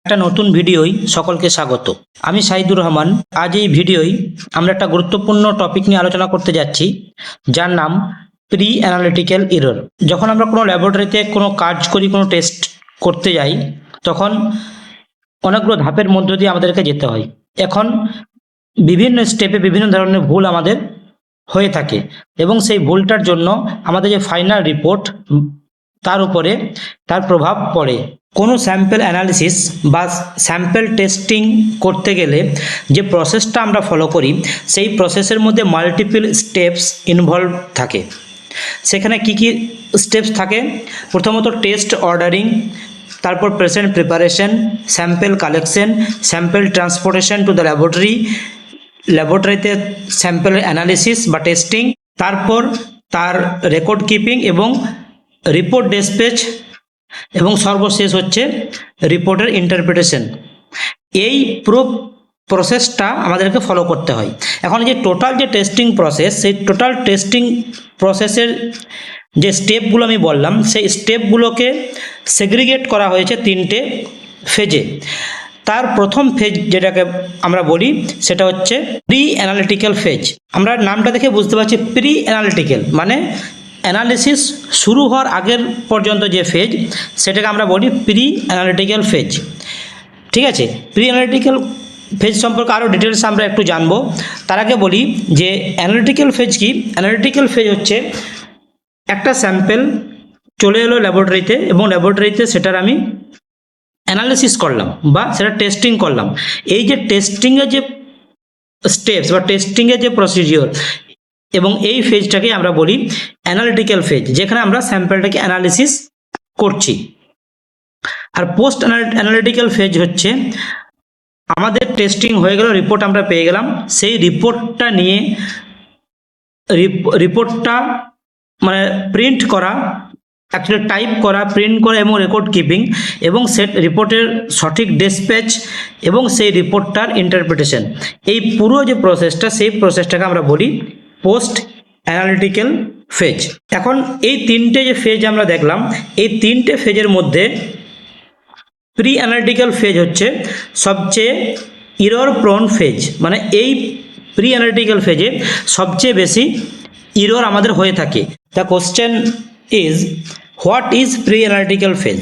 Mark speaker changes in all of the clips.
Speaker 1: একটা নতুন ভিডিওই সকলকে স্বাগত। আমি সাইদুর রহমান। আজ এই ভিডিওই আমরা একটা গুরুত্বপূর্ণ টপিক নিয়ে আলোচনা করতে যাচ্ছি, যার নাম প্রি অ্যানালিটিক্যাল এরর। যখন আমরা কোনো ল্যাবরেটরিতে কোনো কাজ করি, কোনো টেস্ট করতে যাই, তখন অনেকগুলো ধাপের মধ্য দিয়ে আমাদেরকে যেতে হয়। এখন বিভিন্ন স্টেপে বিভিন্ন ধরনের ভুল আমাদের হয়ে থাকে এবং সেই ভুলটার জন্য আমাদের যে ফাইনাল রিপোর্ট তার উপরে তার প্রভাব পড়ে। কোনো স্যাম্পল অ্যানালিসিস বা স্যাম্পল টেস্টিং করতে গেলে যে প্রসেসটা আমরা ফলো করি, সেই প্রসেসের মধ্যে মাল্টিপল স্টেপস ইনভলভ থাকে। সেখানে কি কি স্টেপস থাকে? প্রথমত টেস্ট অর্ডারিং, তারপর patient preparation, sample collection, sample transportation to the ল্যাবরেটরিতে স্যাম্পল অ্যানালিসিস বা টেস্টিং, তারপর তার রেকর্ড কিপিং এবং রিপোর্ট ডিসপ্যাচ, এবং সর্বশেষ হচ্ছে রিপোর্টের ইন্টারপ্রিটেশন। এই পুরো প্রসেসটা আমাদেরকে ফলো করতে হয়। এখন যে টোটাল যে টেস্টিং প্রসেস, সেই টোটাল টেস্টিং প্রসেসের যে স্টেপগুলো আমি বললাম, সেই স্টেপগুলোকে সেগ্রিগেট করা হয়েছে তিনটে ফেজে। তার প্রথম ফেজ যেটাকে আমরা বলি, সেটা হচ্ছে প্রি অ্যানালিটিক্যাল ফেজ। আমরা নামটা দেখে বুঝতে পারছি, প্রি অ্যানালিটিক্যাল মানে অ্যানালিসিস শুরু হওয়ার আগের পর্যন্ত যে ফেজ, সেটাকে আমরা বলি প্রি অ্যানালিটিক্যাল ফেজ। ঠিক আছে, প্রি অ্যানালিটিক্যাল ফেজ সম্পর্কে আরও ডিটেলস আমরা একটু জানবো। তার আগে বলি যে অ্যানালিটিক্যাল ফেজ কি। অ্যানালিটিক্যাল ফেজ হচ্ছে একটা স্যাম্পল চলে এলো ল্যাবরেটরিতে এবং ল্যাবরেটরিতে সেটার আমি অ্যানালিসিস করলাম বা সেটা টেস্টিং করলাম। এই যে টেস্টিংয়ের যে স্টেপস বা টেস্টিংয়ের যে প্রসিডিওর, এবং এই ফেজটাকে আমরা বলি অ্যানালিটিক্যাল ফেজ, যেখানে আমরা স্যাম্পলটাকে অ্যানালিসিস করছি। আর পোস্ট অ্যানালিটিক্যাল ফেজ হচ্ছে আমাদের টেস্টিং হয়ে গেল, রিপোর্ট আমরা পেয়ে গেলাম, সেই রিপোর্টটা নিয়ে রিপোর্টটা মানে প্রিন্ট করা, অ্যাকচুয়ালি টাইপ করা, প্রিন্ট করা এবং রেকর্ড কিপিং, এবং সেট রিপোর্টের সঠিক ডিসপ্যাচ এবং সেই রিপোর্টটার ইন্টারপ্রিটেশন। এই পুরো যে প্রসেসটা, সেই প্রসেসটাকে আমরা বলি পোস্ট অ্যানালিটিক্যাল ফেজ। এখন এই তিনটে যে ফেজ আমরা দেখলাম, এই তিনটে ফেজের মধ্যে প্রি অ্যানালিটিক্যাল ফেজ হচ্ছে সবচেয়ে ইরর প্রোন ফেজ। মানে এই প্রি অ্যানালিটিক্যাল ফেজে সবচেয়ে বেশি ইরর আমাদের হয়ে থাকে। The question is, what is pre analytical phase?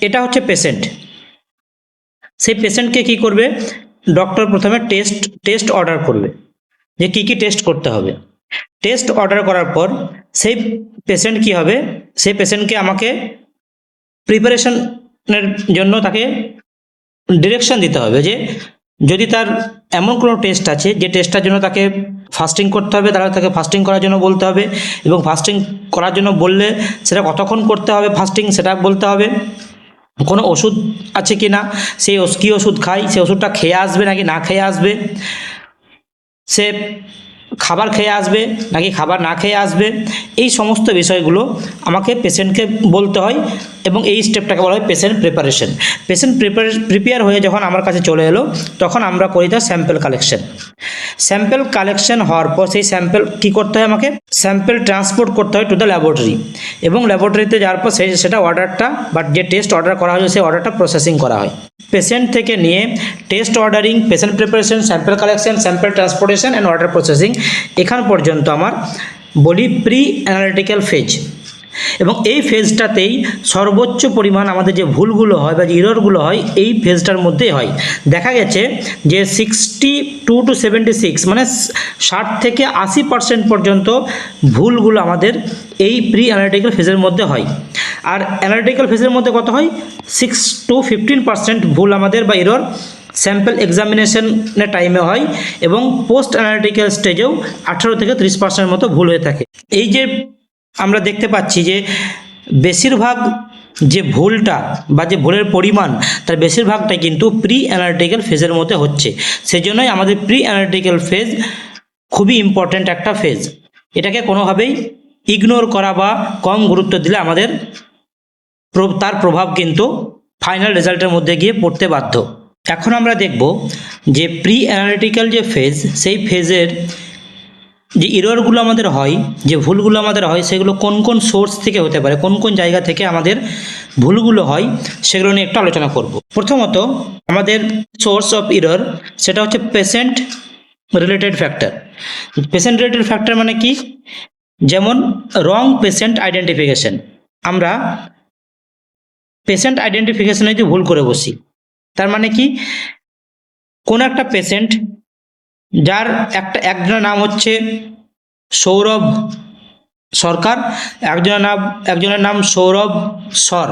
Speaker 1: এটা হচ্ছে পেশেন্ট। সেই পেশেন্টকে কি করবে? ডক্টর প্রথমে টেস্ট অর্ডার করবে যে কি কি টেস্ট করতে হবে। টেস্ট অর্ডার করার পর সেই পেশেন্ট কি হবে, সেই পেশেন্টকে আমাকে প্রিপারেশনের জন্য তাকে ডিরেকশন দিতে হবে যে যদি তার এমন কোনো টেস্ট আছে যে টেস্টটার জন্য তাকে ফাস্টিং করতে হবে, তাহলে তাকে ফাস্টিং করার জন্য বলতে হবে, এবং ফাস্টিং করার জন্য বললে সেটা কতক্ষণ করতে হবে ফাস্টিং সেটা বলতে হবে। কোনো ওষুধ আছে কি না, সেই কী ওষুধ খাই, সেই ওষুধটা খেয়ে আসবে নাকি না খেয়ে আসবে, সে খাবার খেয়ে আসবে নাকি খাবার না খেয়ে আসবে, এই সমস্ত বিষয়গুলো আমাকে পেশেন্টকে বলতে হয়, এবং এই স্টেপটাকে বলা হয় পেশেন্ট প্রিপারেশন। পেশেন্ট প্রিপেয়ার হয়ে যখন আমার কাছে চলে এলো, তখন আমরা করি তার স্যাম্পল কালেকশন। স্যাম্পল কালেকশন হওয়ার পর সেই স্যাম্পল কী করতে হয়, আমাকে স্যাম্পল ট্রান্সপোর্ট করতে হয় টু দ্য ল্যাবরেটরি, এবং ল্যাবরেটরিতে যাওয়ার পর সেটা অর্ডারটা বা যে টেস্ট অর্ডার করা হয়েছে সেই অর্ডারটা প্রসেসিং করা হয়। পেশেন্ট থেকে নিয়ে test ordering, patient preparation, sample collection, sample transportation and order processing, এখান পর্যন্ত আমার বলি প্রি অ্যানালিটিক্যাল ফেজ। এবং এই ফেজটাতেই সর্বোচ্চ পরিমাণ আমাদের যে ভুলগুলো হয় বা যে ইররগুলো হয়, এই ফেজটার মধ্যেই হয়। দেখা গেছে যে 62 to 76 মানে 60 থেকে 80% পর্যন্ত ভুলগুলো আমাদের এই প্রি অ্যানালিটিক্যাল ফেজের মধ্যে হয়। আর অ্যানালিটিক্যাল ফেজের মধ্যে কত হয়? 6 to 15% ভুল আমাদের বা ইরর স্যাম্পল এক্সামিনেশনের টাইমে হয়, এবং পোস্ট অ্যানালিটিক্যাল স্টেজেও 18 থেকে 30% মতো ভুল হয়ে থাকে। এই যে আমরা দেখতে পাচ্ছি যে বেশিরভাগ যে ভুলটা বা যে ভুলের পরিমাণ, তার বেশিরভাগটাই কিন্তু প্রি অ্যানালিটিক্যাল ফেজের মধ্যে হচ্ছে। সেজন্যই আমাদের প্রি অ্যানালিটিক্যাল ফেজ খুবই ইম্পর্ট্যান্ট একটা ফেজ। এটাকে কোনোভাবেই ইগনোর করা বা কম গুরুত্ব দিলে আমাদের তার প্রভাব কিন্তু ফাইনাল রেজাল্টের মধ্যে গিয়ে পড়তে বাধ্য। এখন আমরা দেখব যে প্রি অ্যানালিটিক্যাল যে ফেজ, সেই ফেজের যে ইররগুলো আমাদের হয়, যে ভুলগুলো আমাদের হয়, সেগুলো কোন কোন সোর্স থেকে হতে পারে, কোন কোন জায়গা থেকে আমাদের ভুলগুলো হয় সেগুলো নিয়ে একটু আলোচনা করব। প্রথমত আমাদের সোর্স অফ এরর সেটা হচ্ছে patient related factor. Patient related factor মানে কি? যেমন রং পেশেন্ট আইডেন্টিফিকেশন, আমরা পেশেন্ট আইডেন্টিফিকেশনে যদি ভুল করে বসি, তার মানে কি কোন একটা পেশেন্ট যার একজনের নাম হচ্ছে সৌরভ সরকার, একজনের নাম সৌরভ সর।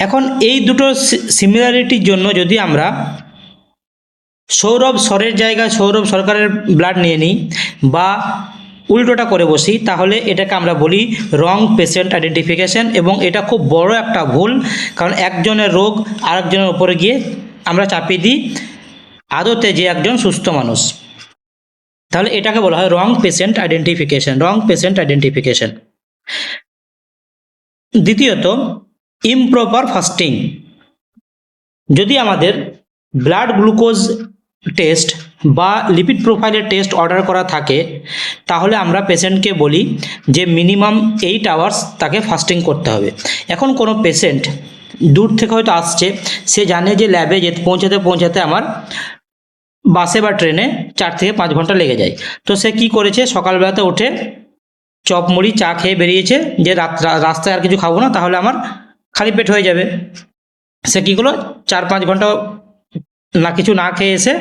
Speaker 1: এখন এই দুটো সিমিলারিটির জন্য যদি আমরা সৌরভ সরের জায়গায় সৌরভ সরকারের ব্লাড নিয়ে নিই বা উল্টোটা করে বসি, তাহলে এটাকে আমরা বলি রং পেশেন্ট আইডেন্টিফিকেশন, এবং এটা খুব বড় একটা ভুল। কারণ একজনের রোগ আরেকজনের উপরে গিয়ে আমরা চাপিয়ে দিই আদতে যে একজন সুস্থ মানুষ। তাহলে এটাকে বলা হয় রং পেশেন্ট আইডেন্টিফিকেশন, রং পেশেন্ট আইডেন্টিফিকেশন। দ্বিতীয়ত ইমপ্রপার ফাস্টিং। যদি আমাদের ব্লাড গ্লুকোজ টেস্ট বা লিপিড প্রোফাইলের টেস্ট অর্ডার করা থাকে, তাহলে আমরা পেশেন্টকে বলি যে মিনিমাম 8 আওয়ার্স তাকে ফাস্টিং করতে হবে। এখন কোনো পেশেন্ট দূর থেকে হয়তো আসছে, সে জানে যে ল্যাবে পৌঁছাতে আমার বাসে বা ট্রেনে 4 থেকে 5 ঘন্টা লেগে যায়। তো সে কি করেছে, সকালবেলাতে উঠে চপ মুড়ি চা খেয়ে বেরিয়েছে যে রাস্তায় আর কিছু খাবো না, তাহলে আমার খালি পেট হয়ে যাবে। সে কী করলো, 4-5 ঘন্টা কিছু না খেয়ে এসে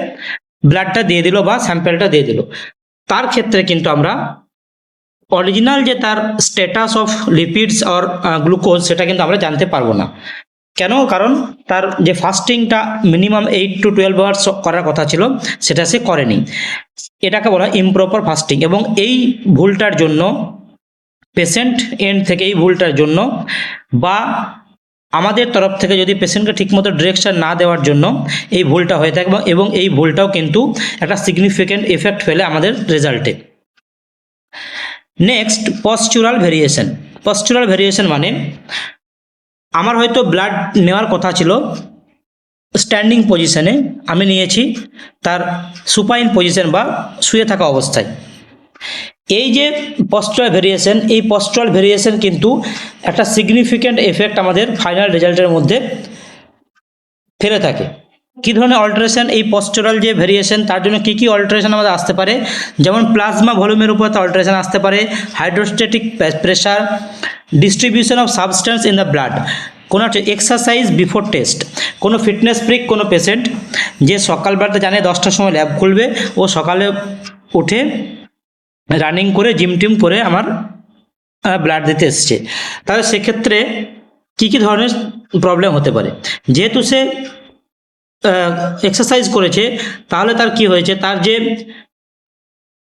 Speaker 1: ব্লাডটা দিয়ে দিল বা স্যাম্পেলটা দিয়ে দিল। তার ক্ষেত্রে কিন্তু আমরা অরিজিনাল যে তার status of lipids or glucose সেটা কিন্তু আমরা জানতে পারবো না। কেন? কারণ তার যে ফাস্টিংটা মিনিমাম 8 to 12 আওয়ার্স করার কথা ছিল সেটা সে করেনি। এটাকে বলা হয় ইমপ্রপার ফাস্টিং। এবং এই ভুলটার জন্য পেশেন্ট এন্ড থেকে এই ভুলটার জন্য বা আমাদের তরফ থেকে যদি পেশেন্টকে ঠিকমতো ডিরেকশন না দেওয়ার জন্য এই ভুলটা হয়ে থাকে, এবং এই ভুলটাও কিন্তু একটা সিগনিফিক্যান্ট এফেক্ট ফেলে আমাদের রেজাল্টে। Next postural variation. Postural variation মানে আমার হয়তো ব্লাড নেওয়ার কথা ছিল স্ট্যান্ডিং পজিশনে, আমি নিয়েছি তার সুপাইন পজিশন বা শুয়ে থাকা অবস্থায়। এই যে পশ্চুরাল ভেরিয়েশন, এই পশ্চুরাল ভেরিয়েশন কিন্তু একটা সিগনিফিক্যান্ট এফেক্ট আমাদের ফাইনাল রেজাল্টের মধ্যে ফেলে থাকে। কী ধরনের অল্টারেশন এই পশ্চুরাল যে ভেরিয়েশন, তার জন্য কী কী অল্টারেশন আমাদের আসতে পারে? যেমন প্লাজমা ভলিউমের উপর একটা অল্টারেশন আসতে পারে, hydrostatic pressure, distribution of substance in the blood, কোনো একটা এক্সারসাইজ বিফোর টেস্ট। কোনো ফিটনেস ফ্রিক কোনো পেশেন্ট যে সকালবেলাতে জানে 10টার সময় ল্যাব খুলবে, ও সকালে উঠে রানিং করে জিম টিম করে আমার ব্লাড দিতে এসছে, তাহলে সেক্ষেত্রে কী কী ধরনের প্রবলেম হতে পারে? যেহেতু সে এক্সারসাইজ করেছে, তাহলে তার কি হয়েছে, তার যে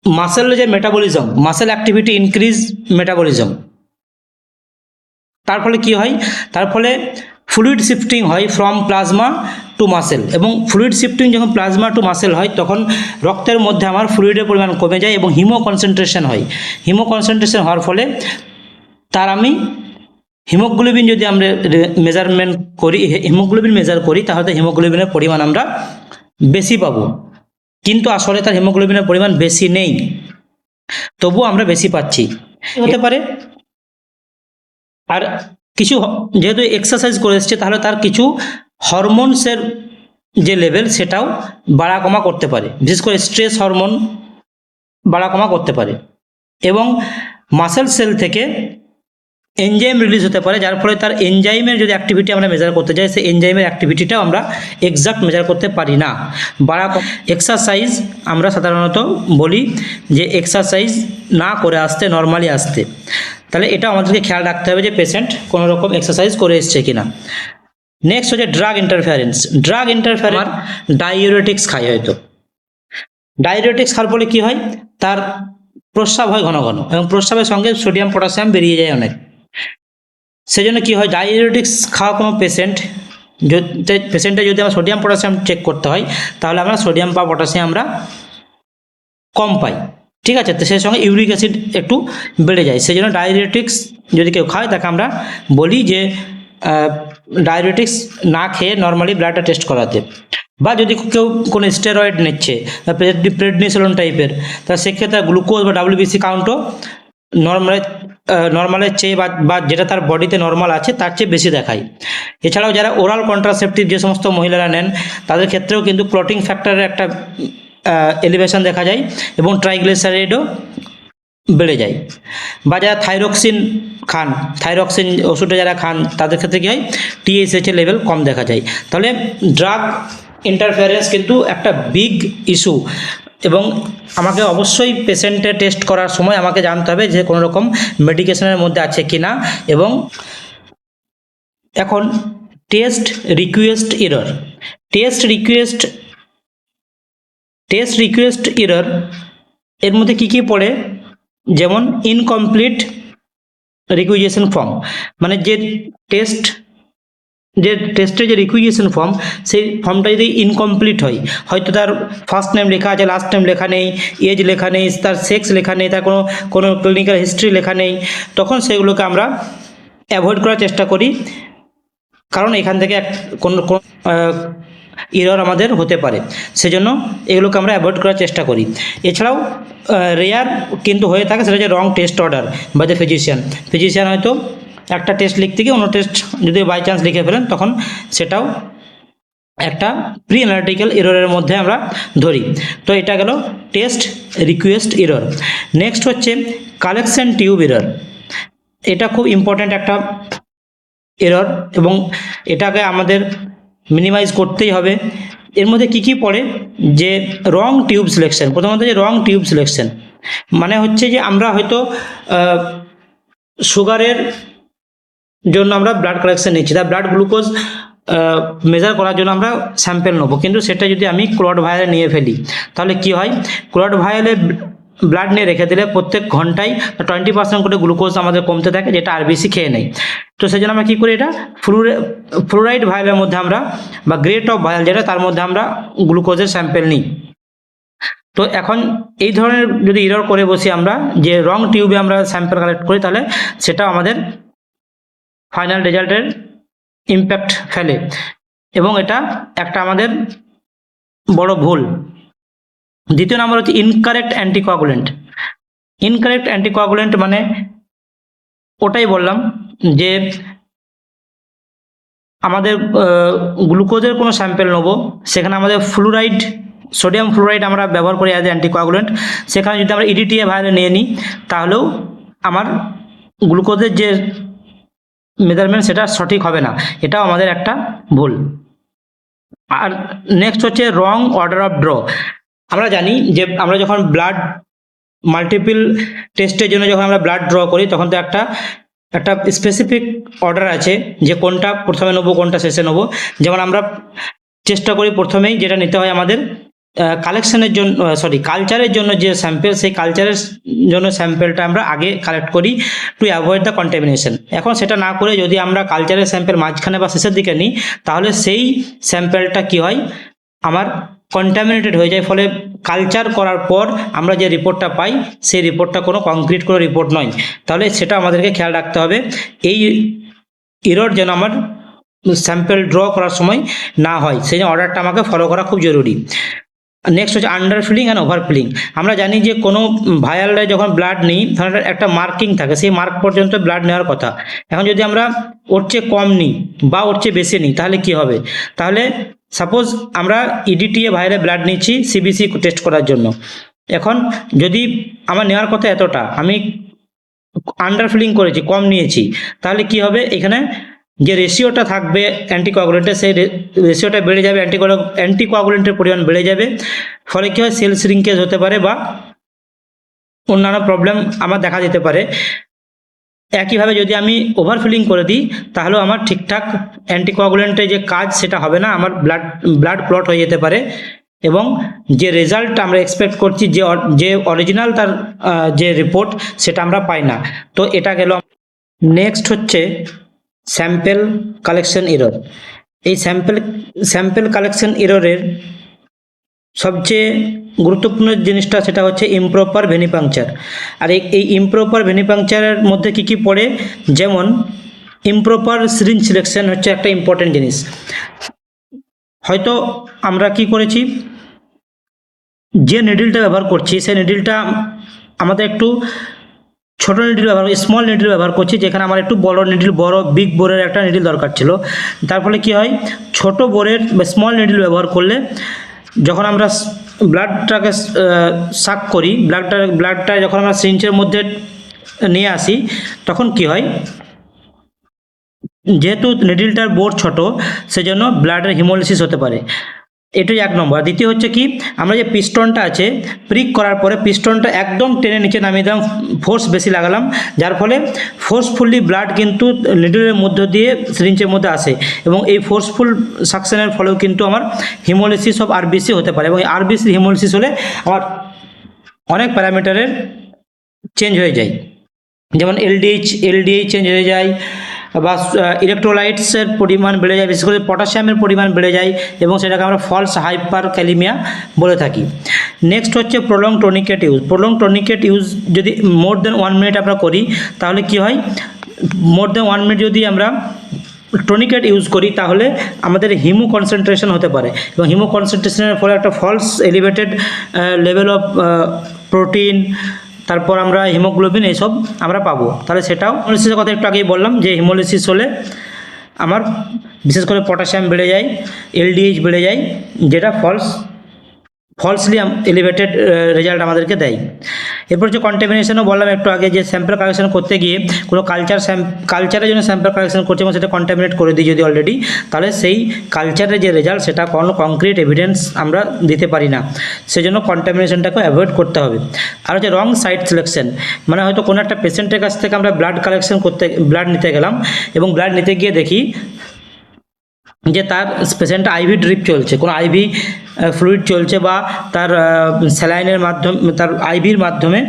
Speaker 1: মাসেলের যে metabolism, muscle activity increase metabolism, তার ফলে কি হয়, তার ফলে ফ্লুইড শিফটিং হয় ফ্রম প্লাজমা টু মাসেল। এবং ফ্লুইড শিফটিং যখন প্লাজমা টু মাসেল হয়, তখন রক্তের মধ্যে আমার ফ্লুইডের পরিমাণ কমে যায় এবং হিমো কনসেন্ট্রেশন হয়। হিমো কনসেন্ট্রেশন হওয়ার ফলে তার আমি হিমোগ্লোবিন যদি আমরা মেজারমেন্ট করি, হিমোগ্লোবিন মেজার করি, তাহলে হিমোগ্লোবিনের পরিমাণ আমরা বেশি পাবো, কিন্তু আসলে তার হিমোগ্লোবিনের পরিমাণ বেশি নেই, তবুও আমরা বেশি পাচ্ছি। হতে পারে আর কিছু, যেহেতু এক্সারসাইজ করে এসছে, তাহলে তার কিছু হরমোনসের যে লেভেল সেটাও বাড়া কমা করতে পারে, বিশেষ করে স্ট্রেস হরমোন বাড়া কমা করতে পারে। এবং মাসেল সেল থেকে এনজাইম রিলিজ হতে পারে, যার ফলে তার এনজাইমের যদি অ্যাক্টিভিটি আমরা মেজার করতে চাই, সেই এনজাইমের অ্যাক্টিভিটিটাও আমরা এক্সাক্ট মেজার করতে পারি না। এক্সারসাইজ আমরা সাধারণত বলি যে এক্সারসাইজ না করে আসতে, নর্মালি আসতে। তাহলে এটা আমাদেরকে খেয়াল রাখতে হবে যে পেশেন্ট কোনো রকম এক্সারসাইজ করে এসছে কিনা। নেক্সট হচ্ছে drug interference. Drug interference diuretics খায়, হয়তো ডাইউরেটিক্স খাওয়ার ফলে কী হয়, তার প্রস্রাব হয় ঘন ঘন, এবং প্রস্রাবের সঙ্গে সোডিয়াম পটাশিয়াম বেরিয়ে যায় অনেক। সেজন্য কী হয়, ডাইউরেটিক্স খাওয়া কোনো পেশেন্টে যদি আমরা সোডিয়াম পটাশিয়াম চেক করতে হয়, তাহলে আমরা সোডিয়াম বা পটাশিয়াম আমরা কম পাই, ঠিক আছে। তো সেই সঙ্গে ইউরিক অ্যাসিড একটু বেড়ে যায়। সেই জন্য ডাইউরেটিক্স যদি কেউ খায়, তাকে আমরা বলি যে ডাইউরেটিক্স না খেয়ে নর্মালি ব্লাডটা টেস্ট করাতে। বা যদি কেউ কোনো স্টেরয়েড নিচ্ছে, প্রেডনিসোলন টাইপের, তা সেক্ষেত্রে গ্লুকোজ বা WBC কাউন্টও নর্মালি নর্মালের চেয়ে বা যেটা তার বডিতে নর্মাল আছে তার চেয়ে বেশি দেখায়। এছাড়াও যারা ওরাল কন্ট্রাসেপটিভ যে সমস্ত মহিলারা নেন তাদের ক্ষেত্রেও কিন্তু ক্লটিং ফ্যাক্টরের একটা এলিভেশন দেখা যায় এবং ট্রাইগ্লিসারাইডও বেড়ে যায়। বা যারা থাইরক্সিন খান, থাইরক্সিন ওষুধটা যারা খান তাদের ক্ষেত্রে কী হয়, টিএসএইচের লেভেল কম দেখা যায়। তাহলে ড্রাগ ইন্টারফারেন্স কিন্তু একটা বিগ ইস্যু, এবং আমাকে অবশ্যই পেশেন্টের টেস্ট করার সময় আমাকে জানতে হবে যে কোনো রকম মেডিকেশনের মধ্যে আছে কি না। এবং এখন test request error, test request error এর মধ্যে কী কী পড়ে, যেমন ইনকমপ্লিট রিকুইজিশন ফর্ম, মানে যে টেস্টের যে রিকুইজিশন ফর্ম সেই ফর্মটা যদি ইনকমপ্লিট হয়, হয়তো তার ফার্স্ট নেম লেখা আছে, লাস্ট নেম লেখা নেই, এজ লেখা নেই, তার সেক্স লেখা নেই, তার কোনো ক্লিনিক্যাল হিস্ট্রি লেখা নেই, তখন সেগুলোকে আমরা অ্যাভয়েড করার চেষ্টা করি, কারণ এখান থেকে কোনো এরর আমাদের হতে পারে, সেজন্য এগুলোকে আমরা অ্যাভয়েড করার চেষ্টা করি। এছাড়াও রেয়ার কিন্তু হয়ে থাকে সেটা হচ্ছে wrong test order by the physician হয়তো একটা টেস্ট লিখতে গিয়ে অন্য টেস্ট যদি বাই চান্স লিখে ফেলেন, তখন সেটাও একটা প্রি অ্যানালিটিক্যাল এররের মধ্যে আমরা ধরি। তো এটা গেল টেস্ট রিকোয়েস্ট এরর। নেক্সট হচ্ছে কালেকশন টিউব এরর। এটা খুব ইম্পর্ট্যান্ট একটা এরর এবং এটাকে আমাদের মিনিমাইজ করতেই হবে। এর মধ্যে কি কি পড়ে, যে রং টিউব সিলেকশন। প্রথমত যে রং টিউব সিলেকশন মানে হচ্ছে যে আমরা হয়তো সুগারের জন্য আমরা ব্লাড কালেকশন নিচ্ছি, তার ব্লাড গ্লুকোজ মেজার করার জন্য আমরা স্যাম্পেল নেবো, কিন্তু সেটা যদি আমি ক্লট ভায়ালে নিয়ে ফেলি তাহলে কি হয়, ক্লট ভায়ালে ব্লাড নিয়ে রেখে দিলে প্রত্যেক ঘন্টায় 20% করে গ্লুকোজ আমাদের কমতে থাকে, যেটা আরবিসি খেয়ে নেয়। তো সেই জন্য আমরা কী করি, এটা ফ্লুরাইড ভায়ালের মধ্যে আমরা বা গ্রেট অফ ভায়াল যেটা, তার মধ্যে আমরা গ্লুকোজের স্যাম্পেল নিই। তো এখন এই ধরনের যদি এরর করে বসি আমরা, যে রং টিউবে আমরা স্যাম্পেল কালেক্ট করি, তাহলে সেটা আমাদের ফাইনাল রেজাল্টের ইম্প্যাক্ট ফেলে এবং এটা একটা আমাদের বড় ভুল। দ্বিতীয় নাম্বার হচ্ছে ইনকারেক্ট অ্যান্টিকোয়াগুলেন্ট মানে ওটাই বললাম যে আমাদের গ্লুকোজের কোনো স্যাম্পেল নেবো, সেখানে আমাদের সোডিয়াম ফ্লুরাইড আমরা ব্যবহার করি অ্যাজ অ্যান্টিকোয়াগুলেন্ট, সেখানে যদি আমরা ইডিটিএ ভায়ালে নিয়ে নিই তাহলেও আমার গ্লুকোজের যে মেজারমেন্ট সেটা সঠিক হবে না, এটাও আমাদের একটা ভুল। আর নেক্সট হচ্ছে রং অর্ডার অফ ড্র। আমরা জানি যে আমরা যখন ব্লাড মাল্টিপল টেস্টের জন্য যখন আমরা ব্লাড ড্র করি, তখন তো একটা স্পেসিফিক অর্ডার আছে যে কোনটা প্রথমে নেবো কোনটা শেষে নেবো। যেমন আমরা চেষ্টা করি প্রথমেই যেটা নিতে হয় আমাদের কালচারের জন্য যে স্যাম্পেল, সেই কালচারের জন্য স্যাম্পেলটা আমরা আগে কালেক্ট করি টু অ্যাভয়েড দ্য কন্টামিনেশন। এখন সেটা না করে যদি আমরা কালচারের স্যাম্পেল মাঝখানে বা শেষের দিকে নিই, তাহলে সেই স্যাম্পেলটা কি হয়, আমার কন্টামিনেটেড হয়ে যায়, ফলে কালচার করার পর আমরা যে রিপোর্টটা পাই সেই রিপোর্টটা কোনো কংক্রিট কোনো রিপোর্ট নয়। তাহলে সেটা আমাদেরকে খেয়াল রাখতে হবে, এই এরর যেন আমার স্যাম্পেল ড্র করার সময় না হয়, সেই জন্য অর্ডারটা আমাকে ফলো করা খুব জরুরি। নেক্সট হচ্ছে under filling and over filling. আমরা জানি যে কোনো ভায়ালে যখন ব্লাড নিই তখন একটা মার্কিং থাকে, সেই মার্ক পর্যন্ত ব্লাড নেওয়ার কথা। এখন যদি আমরা ওর চেয়ে কম নিই বা ওর চেয়ে বেশি নিই, তাহলে কি হবে, তাহলে সাপোজ আমরা ইডিটিএ ভায়ালে ব্লাড নিচ্ছি সিবিসি টেস্ট করার জন্য, এখন যদি আমার নেওয়ার কথা এতটা, আমি আন্ডার ফিলিং করেছি, কম নিয়েছি, তাহলে কি হবে, এখানে যে রেশিওটা থাকবে অ্যান্টিকোয়াগুলেন্টের, সেই রেশিওটা বেড়ে যাবে, অ্যান্টিকোয়াগুলেন্টের পরিমাণ বেড়ে যাবে, ফলে কী হয়, সেল শ্রিঙ্কেজ হতে পারে বা অন্যান্য প্রবলেম আমার দেখা দিতে পারে। একইভাবে যদি আমি ওভারফিলিং করে দিই, তাহলেও আমার ঠিকঠাক অ্যান্টিকোয়াগুলেন্টের যে কাজ সেটা হবে না, আমার ব্লাড ক্লট হয়ে যেতে পারে এবং যে রেজাল্ট আমরা এক্সপেক্ট করছি, যে অরিজিনাল তার যে রিপোর্ট, সেটা আমরা পাই না। তো এটা গেল। নেক্সট হচ্ছে স্যাম্পেল কালেকশন এরর। এই স্যাম্পেল কালেকশন এররের সবচেয়ে গুরুত্বপূর্ণ জিনিসটা সেটা হচ্ছে ইমপ্রপার ভেনিপাংচার। আর এই ইমপ্রপার ভেনিপাংচারের মধ্যে কি কি পড়ে, যেমন ইমপ্রপার সিরিঞ্জ সিলেকশন হচ্ছে একটা ইম্পর্টেন্ট জিনিস। হয়তো আমরা কি করেছি, যে নিডলটা ব্যবহার করছি সেই নিডলটা আমাদের একটু ছোট নিডল ব্যবহার স্মল নিডল ব্যবহার করছি, যেখানে আমার একটু বড় নিডল, বিগ বোরের একটা নিডল দরকার ছিল। তার ফলে কী হয়, ছোট বোরের বা স্মল নিডল ব্যবহার করলে যখন আমরা ব্লাডটাকে সাক করি, ব্লাডটা যখন আমরা সিরিঞ্জের মধ্যে নিয়ে আসি, তখন কি হয়, যেহেতু নিডলটার বোর ছোট, সেজন্য ব্লাডের হিমোলিসিস হতে পারে। এটাই 1 নম্বর। দ্বিতীয় হচ্ছে কি, আমরা যে পিস্টনটা আছে, প্রিক করার পরে পিস্টনটা একদম টেনে নিচে নামিয়ে দিলাম, ফোর্স বেশি লাগালাম, যার ফলে ফোর্সফুলি ব্লাড কিন্তু নিডলের মধ্য দিয়ে সিরিঞ্জের মধ্যে আসে, এবং এই ফোর্সফুল সাকশনের ফলেও কিন্তু আমার হিমোলিসিস অফ আরবিসি হতে পারে, এবং আরবিসি হিমোলিসিস হলে আমার অনেক প্যারামিটারের চেঞ্জ হয়ে যায়, যেমন এলডিএইচ চেঞ্জ হয়ে যায়, বা ইলেকট্রোলাইটসের পরিমাণ বেড়ে যায়, বিশেষ করে পটাশিয়ামের পরিমাণ বেড়ে যায়, এবং সেটাকে আমরা ফলস হাইপার ক্যালিমিয়া বলে থাকি। নেক্সট হচ্ছে প্রলং টনিকেট ইউজ। প্রলং টনিকেট ইউজ যদি মোর দেন 1 মিনিট আমরা করি, তাহলে কি হয়, মোর দেন 1 মিনিট যদি আমরা টনিকেট ইউজ করি, তাহলে আমাদের হিমো কনসেন্ট্রেশন হতে পারে, এবং হিমো কনসেন্ট্রেশনের ফলে একটা false elevated level of protein, তারপর আমরা হিমোগ্লোবিন এইসব আমরা পাবো। তাহলে সেটাও হিমোলিসিসের কথা একটু আগেই বললাম, যে হিমোলিসিস হলে আমার বিশেষ করে পটাশিয়াম বেড়ে যায়, এলডিএইচ বেড়ে যায়, যেটা ফলসলি এলিভেটেড রেজাল্ট আমাদেরকে দেয়। এরপর যে কন্টামিনেশনও বললাম একটু আগে, যে স্যাম্পল কালেকশন করতে গিয়ে কোনো কালচারের জন্য স্যাম্পল কালেকশন করছে এবং সেটা কন্টামিনেট করে দিই যদি অলরেডি, তাহলে সেই কালচারের যে রেজাল্ট সেটা কোনো কংক্রিট এভিডেন্স আমরা দিতে পারি না, সেজন্য কন্টামিনেশনটাকে অ্যাভয়েড করতে হবে। আর হচ্ছে রং সাইট সিলেকশন, মানে হয়তো কোনো একটা পেশেন্টের কাছ থেকে আমরা ব্লাড নিতে গেলাম, এবং ব্লাড নিতে গিয়ে দেখি যে তার পেশেন্টটা আইভি ড্রিপ চলছে, কোনো আইভি ফ্লুইড চলছে, বা তার স্যালাইনের মাধ্যমে, তার আইভির মাধ্যমে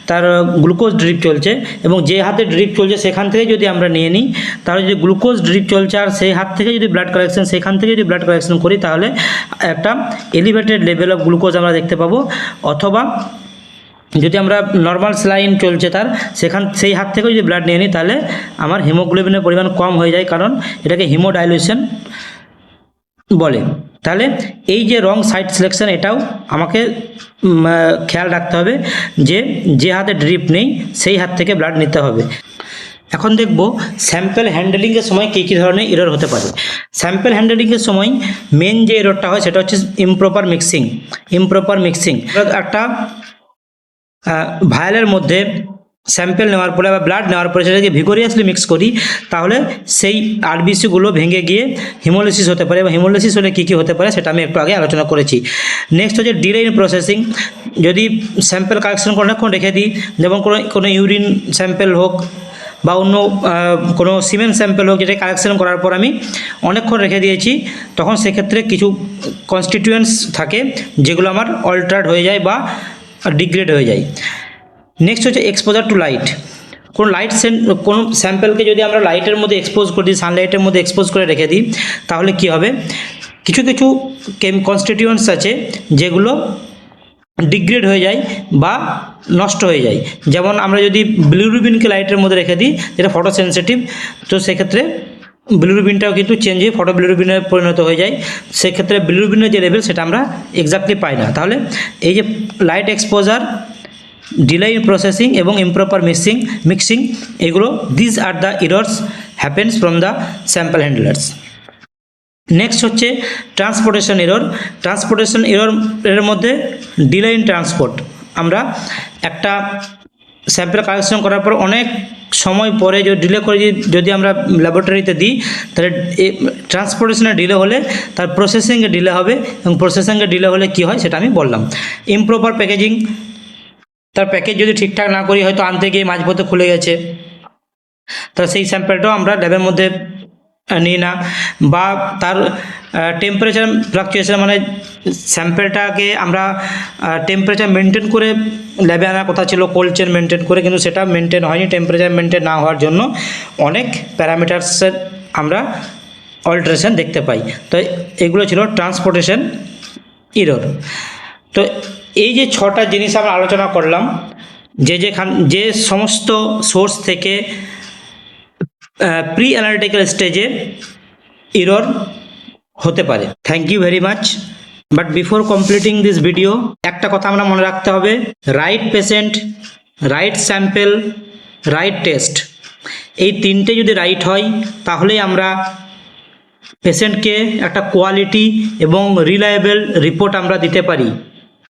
Speaker 1: তার গ্লুকোজ ড্রিপ চলছে, এবং যে হাতে ড্রিপ চলছে সেখান থেকে যদি আমরা নিয়ে নিই, তাহলে যদি গ্লুকোজ ড্রিপ চলছে আর সেই হাত থেকে যদি সেখান থেকে যদি ব্লাড কালেকশন করি, তাহলে একটা এলিভেটেড লেভেল অফ গ্লুকোজ আমরা দেখতে পাবো। অথবা যদি আমরা নর্মাল স্যালাইন চলছে তার, সেই হাত থেকে যদি ব্লাড নিয়ে নিই, তাহলে আমার হিমোগ্লোবিনের পরিমাণ কম হয়ে যায়, কারণ এটাকে হিমোডাইলুশন বলে। তাহলে এই যে রং সাইট সিলেকশন, এটাও আমাকে খেয়াল রাখতে হবে, যে হাতে ড্রিপ নেই সেই হাত থেকে ব্লাড নিতে হবে। এখন দেখব স্যাম্পল হ্যান্ডেলিংয়ের সময় কী কী ধরনের এরর হতে পারে। স্যাম্পল হ্যান্ডেলিংয়ের সময় মেন যে এররটা হয় সেটা হচ্ছে ইমপ্রপার মিক্সিং। একটা ভায়ালের মধ্যে স্যাম্পল নেওয়ার পরে বা ব্লাড নেওয়ার পরে সেটাকে ভিগোরিয়াসলি মিক্স করি, তাহলে সেই আরবিসিগুলো ভেঙে গিয়ে হিমোলিসিস হতে পারে, এবং হিমোলিসিস হলে কী কী হতে পারে সেটা আমি একটু আগে আলোচনা করেছি। নেক্সট হচ্ছে ডিলে ইন প্রসেসিং। যদি স্যাম্পল কালেকশন করে অনেকক্ষণ রেখে দিই, যেমন কোনো ইউরিন স্যাম্পল হোক বা অন্য কোনো সিমেন স্যাম্পল হোক, যেটা কালেকশন করার পর আমি অনেকক্ষণ রেখে দিয়েছি, তখন সেক্ষেত্রে কিছু কনস্টিটিউয়েন্টস থাকে যেগুলো আমার অল্টার্ড হয়ে যায় বা ডিগ্রেড হয়ে যায়। নেক্সট হচ্ছে এক্সপোজার টু লাইট। কোনো স্যাম্পলকে যদি আমরা লাইটের মধ্যে এক্সপোজ করে দিই, সানলাইটের মধ্যে এক্সপোজ করে রেখে দিই, তাহলে কি হবে, কিছু কনস্টিটিউয়েন্টস আছে যেগুলো ডিগ্রেড হয়ে যায় বা নষ্ট হয়ে যায়। যেমন আমরা যদি বিলিরুবিনকে লাইটের মধ্যে রেখে দিই, যেটা ফটো সেন্সিটিভ, তো সেক্ষেত্রে বিলিরুবিনটাও কিন্তু চেঞ্জ হয়ে ফটো বিলিরুবিনে পরিণত হয়ে যায়। সেক্ষেত্রে বিলিরুবিনের যে লেভেল সেটা আমরা এক্স্যাক্টলি পাই না। তাহলে এই যে light exposure, delay in processing এবং ইমপ্রপার মিক্সিং, এগুলো this are the errors happens from the sample handlers. Next হচ্ছে ট্রান্সপোর্টেশন এর মধ্যে ডিলে ইন ট্রান্সপোর্ট। আমরা একটা স্যাম্পল কালেকশন করার পর অনেক সময় পরে ডিলে করে যদি আমরা ল্যাবরেটরিতে দিই, তাহলে ট্রান্সপোর্টেশনে ডিলে হলে তার প্রসেসিংয়ে ডিলে হবে, এবং প্রসেসিংয়ে ডিলে হলে কি হয় সেটা আমি বললাম। ইমপ্রপার প্যাকেজিং, তার প্যাকেজ যদি ঠিকঠাক না করি, হয়তো আনতে গিয়ে মাঝপথে খুলে গেছে, তাহলে সেই স্যাম্পলটাও আমরা ল্যাবের মধ্যে নিই না। বা তার টেম্পারেচার ফ্লাকচুয়েশন, মানে স্যাম্পলটাকে আমরা টেম্পারেচার মেনটেন করে ল্যাবে আনার কথা ছিল, কোল্ড চেন মেনটেন করে, কিন্তু সেটা মেনটেন হয়নি। টেম্পারেচার মেনটেন না হওয়ার জন্য অনেক প্যারামিটার্সের আমরা অল্টারেশন দেখতে পাই। তো এগুলো ছিল ট্রান্সপোর্টেশন এরর। তো এই যে 6টা জিনিস আমরা আলোচনা করলাম, যে সমস্ত সোর্স থেকে প্রি অ্যানালিটিক্যাল স্টেজে এরর হতে পারে। Thank you very much. But before completing this video, একটা কথা আমরা মনে রাখতে হবে, right patient, right sample, right test, এই তিনটে যদি রাইট হয় তাহলেই আমরা পেশেন্টকে একটা কোয়ালিটি এবং রিলায়েবল রিপোর্ট আমরা দিতে পারি।